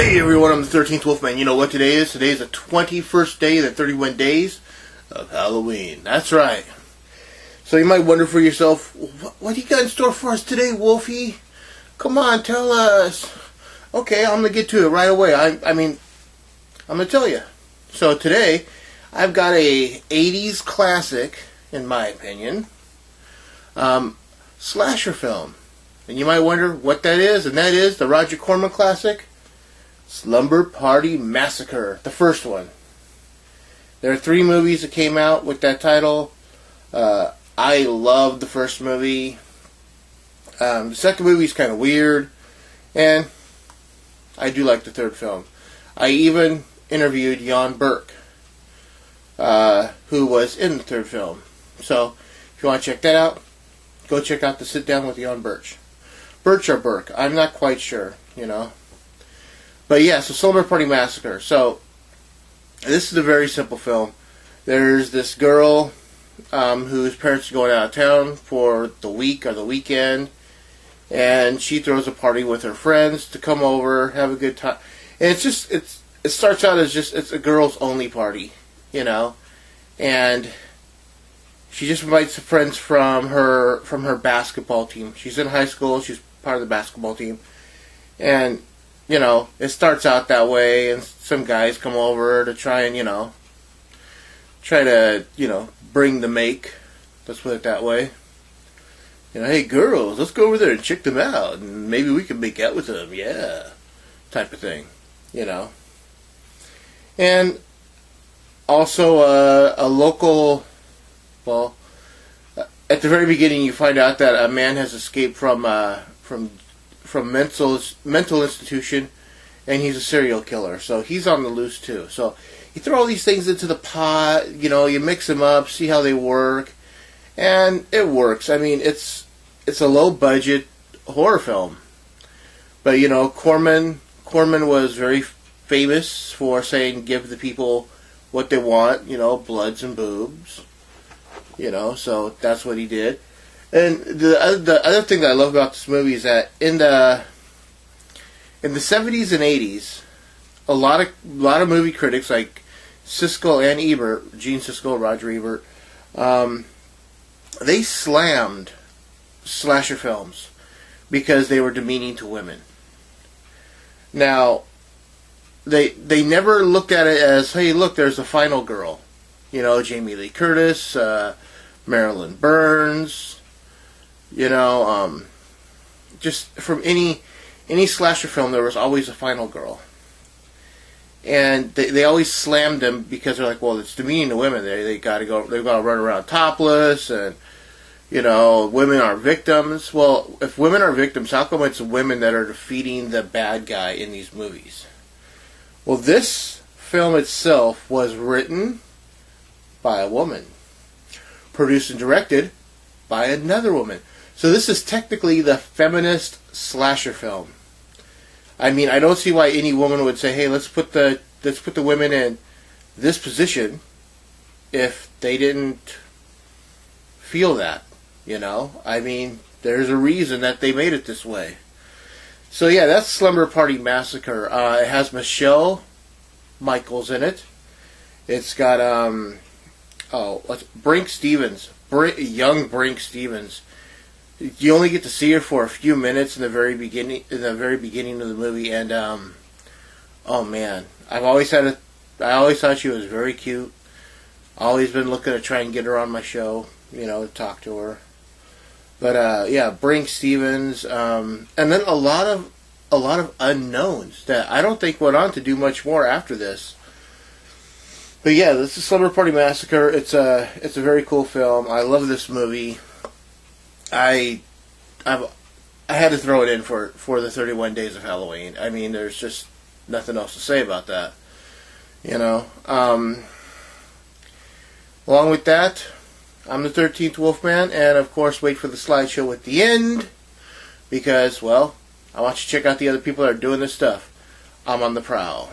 Hey everyone, I'm the 13th Wolfman. You know what today is? Today is the 21st day of the 31 days of Halloween. That's right. So you might wonder for yourself, what do you got in store for us today, Wolfie? Come on, tell us. Okay, I'm going to get to it right away. I'm going to tell you. So today, I've got a 80s classic, in my opinion, slasher film. And you might wonder what that is, and that is the Roger Corman classic, Slumber Party Massacre, the first one. There are 3 movies that came out with that title. I loved the first movie. The second movie is kind of weird, and I do like the third film. I even interviewed Jan Burke, who was in the third film. So, if you want to check that out, go check out the Sit Down with Jan Birch. Birch or Burke, I'm not quite sure, you know. But yeah, so Slumber Party Massacre. So, this is a very simple film. There's this girl whose parents are going out of town for the week or the weekend, and she throws a party with her friends to come over, have a good time. And it starts out as it's a girls only party, you know, and she just invites friends from her basketball team. She's in high school. She's part of the basketball team, and you know, it starts out that way, and some guys come over to try and, bring the make. Let's put it that way. You know, hey girls, let's go over there and check them out, and maybe we can make out with them, yeah, type of thing, you know. And also a local, well, at the very beginning you find out that a man has escaped from mental institution, and he's a serial killer, so he's on the loose too. So you throw all these things into the pot, you know, you mix them up, see how they work, and it works. I mean, it's a low budget horror film, but you know, Corman was very famous for saying give the people what they want, you know, bloods and boobs, you know, so that's what he did. And the other thing that I love about this movie is that in the 70s and 80s, a lot of movie critics like Siskel and Ebert, Gene Siskel, Roger Ebert, they slammed slasher films because they were demeaning to women. Now, they never looked at it as, hey, look, there's a final girl, you know, Jamie Lee Curtis, Marilyn Burns. You know, just from any slasher film, there was always a final girl, and they always slammed them because they're like, well, it's demeaning to women. They got to run around topless, and you know, women are victims. Well, if women are victims, how come it's women that are defeating the bad guy in these movies? Well, this film itself was written by a woman, produced and directed by another woman. So this is technically the feminist slasher film. I mean, I don't see why any woman would say, "Hey, let's put the women in this position," if they didn't feel that. You know, I mean, there's a reason that they made it this way. So yeah, that's Slumber Party Massacre. It has Michelle Michaels in it. It's got Brink Stevens, young Brink Stevens. You only get to see her for a few minutes in the very beginning of the movie, and oh man, I always thought she was very cute. Always been looking to try and get her on my show, you know, to talk to her. But yeah, Brink Stevens, and then a lot of unknowns that I don't think went on to do much more after this. But yeah, this is Slumber Party Massacre. It's a very cool film. I love this movie. I had to throw it in for the 31 Days of Halloween. I mean, there's just nothing else to say about that. You know. Along with that, I'm the 13th Wolfman, and of course, wait for the slideshow at the end, because, well, I want you to check out the other people that are doing this stuff. I'm on the prowl.